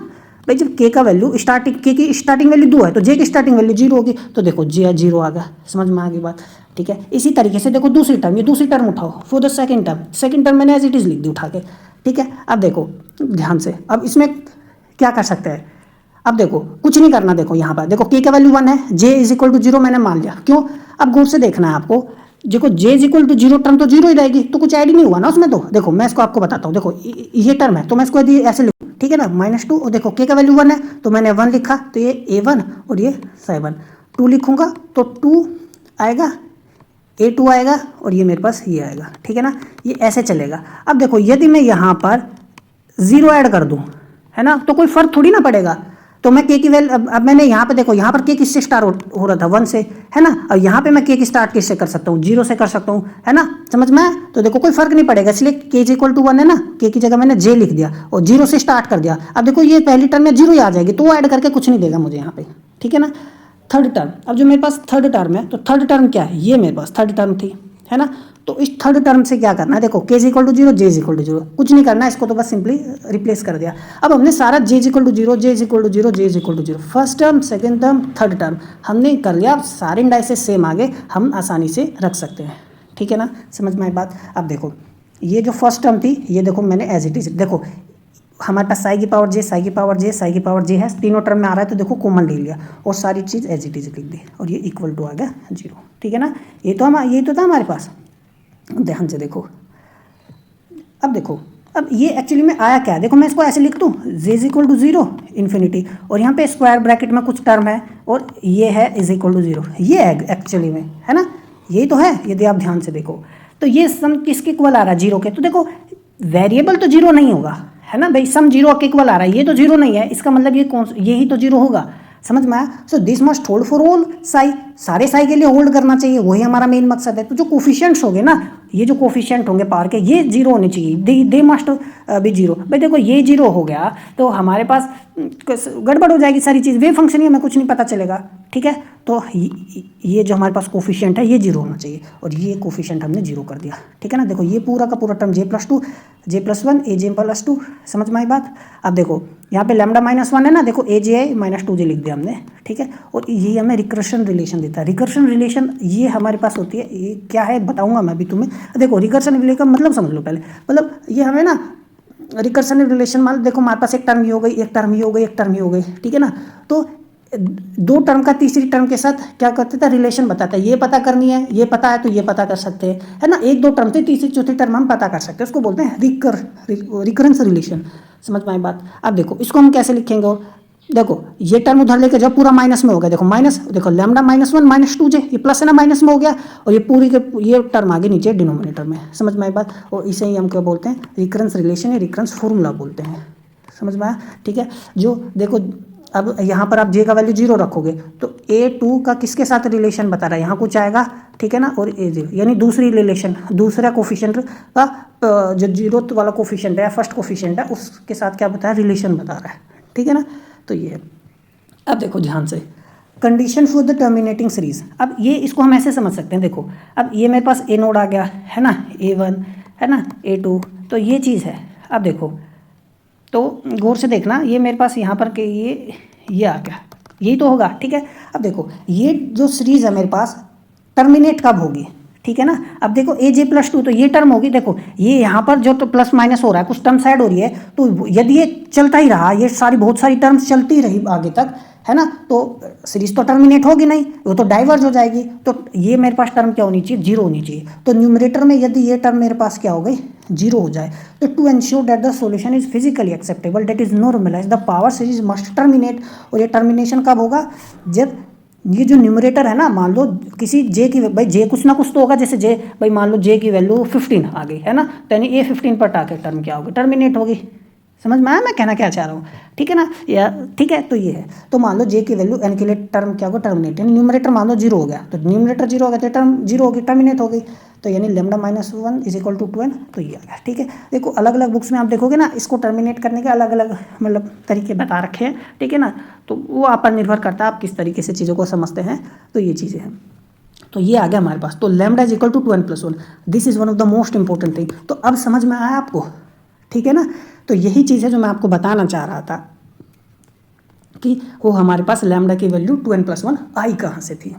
भाई, जब k का वैल्यू k की स्टार्टिंग वैल्यू 2 है तो j की स्टार्टिंग वैल्यू 0 होगी, तो देखो j 0 आ गया, समझ में आ गई बात, ठीक है। इसी तरीके से देखो दूसरी टर्म, ये दूसरी टर्म उठाओ फॉर द सेकंड टर्म मैंने एज इट इज लिख दी उठा के, ठीक है। अब देखो ध्यान से, अब इसमें क्या कर सकते हैं, अब देखो कुछ नहीं करना, देखो यहाँ पर देखो k का वैल्यू 1 है, j इज इक्वल टू 0 मैंने मान लिया, क्यों, अब गौर से देखना है आपको, देखो j is equal to 0 term तो 0 ही रहेगी, तो कुछ ऐड ही नहीं हुआ ना उसमें, तो देखो मैं इसको आपको बताता हूँ, देखो ये टर्म है तो मैं इसको यदि ऐसे लिखूँ, ठीक है ना, -2, और देखो k का वैल्यू 1 है तो मैंने 1 लिखा, तो ये a1 और ये 7, 2 लिखूंगा तो 2 आएगा, a2 आएगा और ये मेरे पास ये आएगा, ठीक है ना, ये ऐसे चलेगा। अब देखो यदि मैं यहाँ पर 0 ऐड कर दूँ, है ना, तो कोई फर्क थोड़ी ना पड़ेगा, तो मैं k की वैल्यू अब मैंने यहाँ पे देखो, यहाँ पर k किससे स्टार्ट हो रहा था 1 से, है ना, और यहाँ पे मैं k की स्टार्ट किससे कर सकता हूँ 0 से कर सकता हूँ, है ना, समझ में आया, तो देखो कोई फर्क नहीं पड़ेगा, इसलिए k इज इक्वल टू 1 है ना, k की जगह मैंने j लिख दिया और 0 से स्टार्ट कर दिया। अब देखो ये पहली टर्म में 0 ही आ जाएगी, तो वो ऐड करके कुछ नहीं देगा मुझे यहाँ पे, ठीक है ना। थर्ड टर्म, अब जो मेरे पास थर्ड टर्म है, तो थर्ड टर्म क्या है, ये मेरे पास थर्ड टर्म थी, है ना, तो इस थर्ड टर्म से क्या करना है, देखो k is equal to 0, j is equal to 0, कुछ नहीं करना है, इसको तो बस सिंपली रिप्लेस कर दिया। अब हमने सारा j is equal to 0, j is equal to 0, j is equal to 0, first term, second term, third term हमने कर लिया, सारे इंडाइसेस सेम आगे हम आसानी से रख सकते हैं, ठीक है ना, समझ में आई बात। अब देखो ये जो फर्स्ट टर्म थी, ये देखो मैंने एज इट इज, देखो हमारे पास साई की पावर j, साई की पावर j, साई की पावर j है, तीनों टर्म में आ रहा है, तो देखो कॉमन ले लिया और सारी चीज़ एज इट इज लिख दी और ये इक्वल टू आ गया 0, ठीक है ना। ये तो था हमारे पास, ध्यान से देखो, अब देखो अब ये एक्चुअली में आया क्या है, देखो मैं इसको ऐसे लिख दूँ j is equal to 0 infinity, और यहाँ पे स्क्वायर ब्रैकेट में कुछ टर्म है और ये है इज इक्वल टू 0, ये है एक्चुअली में, है ना, यही तो है, यदि आप ध्यान से देखो तो ये सम किसके इक्वल आ रहा है 0 के, तो देखो वेरिएबल तो 0 नहीं होगा, है ना भाई, सम 0 के इक्वल आ रहा है, ये तो 0 नहीं है, इसका मतलब ये यही तो 0 होगा, समझ में आया। So this must hold for all Sai, सारे साई के लिए होल्ड करना चाहिए, वही हमारा मेन मकसद है। तो जो कोफिशिएंट्स होंगे ना, ये जो कोफिशिएंट होंगे पावर के, ये 0 होने चाहिए, दे मस्ट बी 0। भाई देखो ये 0 हो गया तो हमारे पास गड़बड़ हो जाएगी सारी चीज़, वेव फंक्शन ही हमें कुछ नहीं पता चलेगा, ठीक है। तो ये जो हमारे पास कोफिशिएंट है ये 0 होना चाहिए और ये कोफिशिएंट हमने 0 कर दिया, ठीक है ना। देखो ये पूरा का पूरा टर्म j+2, j+1, aj+2, समझ में आई बात। अब देखो यहाँ पे λ-1 है ना, देखो aj-2j लिख दिया हमने, ठीक है, और ये हमें रिकर्शन रिलेशन देता है। रिकर्शन रिलेशन ये हमारे पास होती है, ये क्या है बताऊंगा मैं भी तुम्हें। देखो रिकर्शन रिलेशन का मतलब समझ लो पहले, मतलब ये हमें ना रिकर्शन रिलेशन मान, देखो हमारे पास एक टर्म ये हो गई, एक टर्म ये हो गई, एक टर्म ये हो गई, ठीक है ना। तो दो टर्म का तीसरी टर्म के साथ क्या करते थे, रिलेशन बताता है, ये पता करनी है, ये पता है तो ये पता कर सकते हैं, है ना। एक दो टर्म थे, तीसरी चौथी टर्म हम पता कर सकते हैं, उसको बोलते हैं रिकरेंस रिलेशन, समझ में आई बात। अब देखो इसको हम कैसे लिखेंगे, और देखो ये टर्म उधर लेके जब पूरा माइनस में हो गया, देखो माइनस, देखो λ-1 -2j, ये प्लस है ना माइनस में हो गया, और ये पूरी के ये टर्म आगे नीचे डिनोमिनेटर में, समझ में आई बात। और इसे ही हम क्या बोलते हैं, रिकरेंस रिलेशन या रिकरेंस फॉर्मूला बोलते हैं, समझ में आया, ठीक है। जो देखो अब यहाँ पर आप j का वैल्यू 0 रखोगे तो a2 का किसके साथ रिलेशन बता रहा है, यहाँ कुछ आएगा, ठीक है ना, और a0 यानी दूसरी रिलेशन, दूसरा कोफिशिएंट का जो 0th वाला कोफिशिएंट है, फर्स्ट कोफिशिएंट है, उसके साथ क्या बता रहा है, रिलेशन बता रहा है, ठीक है ना। तो ये है। अब देखो ध्यान से, condition for the terminating series, अब ये इसको हम ऐसे समझ सकते हैं, देखो अब ये मेरे पास a नोड आ गया है ना, a1 है ना, a2, तो ये चीज़ है। अब देखो तो गौर से देखना, ये मेरे पास यहाँ पर के ये आ गया, यही तो होगा, ठीक है। अब देखो ये जो सीरीज है मेरे पास टर्मिनेट कब होगी, ठीक है ना। अब देखो aj+2 तो ये टर्म होगी, देखो ये यहाँ पर जो तो प्लस माइनस हो रहा है, कुछ टर्म ऐड हो रही है, तो यदि ये चलता ही रहा, ये सारी बहुत सारी टर्म्स चलती रही आगे तक, है ना, तो सीरीज तो टर्मिनेट होगी नहीं, वो तो डाइवर्ज हो जाएगी। तो ये मेरे पास टर्म क्या होनी चाहिए, जीरो होनी चाहिए। तो न्यूमरेटर में यदि ये टर्म मेरे पास क्या हो गई, जीरो हो जाए, तो to ensure that the solution is physically acceptable that is normalize the power series must terminate. और ये टर्मिनेशन कब होगा, जब ये जो न्यूमरेटर है ना, मान लो किसी जे की, भाई जे कुछ ना कुछ तो होगा, जैसे जे, भाई मान लो जे की वैल्यू 15 आ गई है ना, तो यानी ए 15 पर टाके टर्म क्या होगी, टर्मिनेट होगी। समझ में आया मैं कहना क्या चाह रहा हूँ, ठीक है ना, या ठीक है। तो ये है, तो मान लो जे की वैल्यू एन के लिए टर्म क्या होगा, टर्मिनेट, यानी न्यूमरेटर मान लो जीरो हो गया, तो न्यूमरेटर जीरो हो गया तो टर्म जीरो होगी, टर्मिनेट हो गई। तो यानी lambda -1 is equal to 2n, तो ये आ गया, ठीक है। देखो अलग अलग बुक्स में आप देखोगे ना, इसको टर्मिनेट करने के अलग अलग मतलब तरीके बता रखे हैं, ठीक है ना, तो वो आप पर निर्भर करता है आप किस तरीके से चीज़ों को समझते हैं। तो ये चीज़ें हैं, तो ये आ गया हमारे पास। तो lambda is equal to 2n+1, this is one of the most important thing. तो अब समझ में आया आपको, ठीक है ना। तो यही चीज़ है जो मैं आपको बताना चाह रहा था कि वो हमारे पास लैम्डा की वैल्यू 2n+1 आई कहाँ से थी,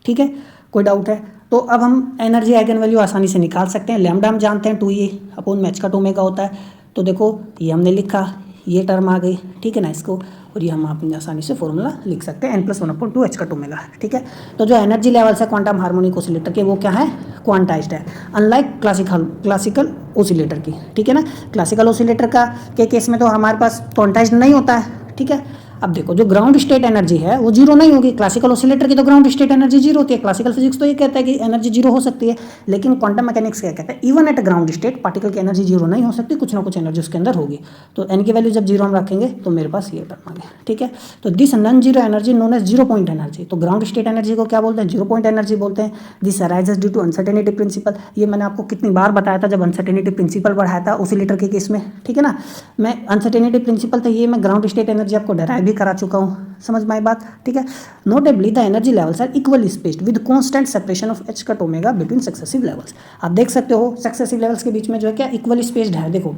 ठीक है। कोई डाउट है तो अब हम एनर्जी आइगन वैल्यू आसानी से निकाल सकते हैं। लैम्डा हम जानते हैं 2e/m² होता है। तो देखो ये हमने लिखा, ये टर्म आ गई, ठीक है ना, इसको, और ये हम अपने आसानी से फॉर्मूला लिख सकते हैं n+1/2h², ठीक है। तो जो एनर्जी लेवल्स है क्वांटम हार्मोनिक ऑसिलेटर के, वो क्या है, क्वांटाइज्ड है, अनलाइक क्लासिकल ऑसिलेटर की, ठीक है ना। क्लासिकल ऑसिलेटर का के केस में तो हमारे पास क्वांटाइज्ड नहीं होता है, ठीक है। अब देखो जो ग्राउंड स्टेट एनर्जी है वो जीरो नहीं होगी, क्लासिकल ऑसिलेटर की तो ग्राउंड स्टेट एनर्जी जीरो होती है। क्लासिकल फिजिक्स तो ये कहता है कि एनर्जी जीरो हो सकती है, लेकिन क्वांटम मैकेनिक्स क्या कहता है, even at ground state particle की एनर्जी जीरो नहीं हो सकती, कुछ ना कुछ एनर्जी उसके अंदर होगी। तो एन की वैल्यू जब जीरो हम रखेंगे तो मेरे पास ये टर्म आ गया, ठीक है। तो this non zero energy known as zero point energy, तो ग्राउंड स्टेट एनर्जी को क्या बोलते हैं, जीरो पॉइंट एनर्जी बोलते हैं। This arises due to uncertainty principle, ये मैंने आपको कितनी बार बताया था जब अनसर्टेनिटी प्रिंसिपल पढ़ाया था ऑसिलेटर के केस में, ठीक है ना। मैं अनसर्टेनिटी प्रिंसिपल था ये मैं ग्राउंड स्टेट एनर्जी आपको डिराइव भी करा चुका हूँ, समझ में आई बात, ठीक है। Notably the energy levels are equally spaced with constant separation of h² between successive levels. आप देख सकते हो सक्सेसिव लेवल्स के बीच में जो है क्या इक्वली स्पेस्ड है। देखो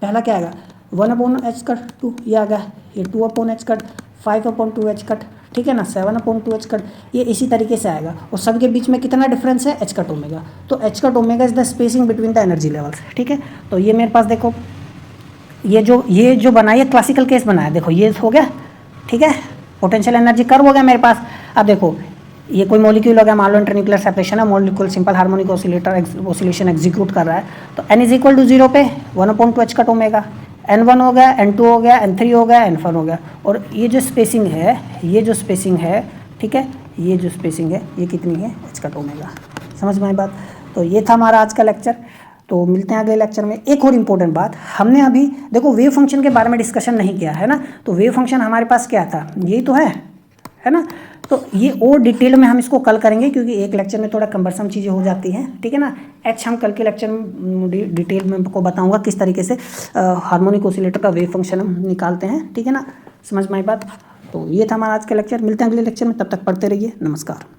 पहला क्या आएगा 1/h², ये आ गया, ये 2/h², 5/2h², ठीक है ना, 7/2h², ये इसी तरीके से आएगा। और सबके बीच में कितना डिफरेंस है, h²। तो h² is the spacing between the energy levels, ठीक है। तो ये मेरे पास देखो ये जो बनाया क्लासिकल केस बनाया, देखो ये हो गया, ठीक है। पोटेंशियल एनर्जी कर्व हो गया मेरे पास। अब देखो ये कोई मॉलिक्यूल हो गया, मान लो इंटरन्यूक्लियर सेपरेशन है, molecule simple harmonic oscillation execute कर रहा है। तो n इज इक्वल टू 0 पे 1/2h², n1 हो गया, n2 हो गया, n3 हो गया, n4 हो गया। और ये जो स्पेसिंग है, ठीक है, ये जो स्पेसिंग है ये कितनी है, h²। समझ में आई बात। तो ये था हमारा आज का लेक्चर। तो मिलते हैं अगले लेक्चर में। एक और इम्पोर्टेंट बात, हमने अभी देखो वेव फंक्शन के बारे में डिस्कशन नहीं किया है ना। तो वेव फंक्शन हमारे पास क्या था, यही तो है ना। तो ये और डिटेल में हम इसको कल करेंगे, क्योंकि एक लेक्चर में थोड़ा कम्बरसम चीज़ें हो जाती हैं, ठीक है ना। हम कल के लेक्चर में डिटेल में आपको बताऊंगा किस तरीके से हार्मोनिक ऑसिलेटर का वेव फंक्शन हम निकालते हैं, ठीक है ना। समझ में आई बात। तो ये था हमारा आज का लेक्चर। मिलते हैं अगले लेक्चर में, तब तक पढ़ते रहिए। नमस्कार।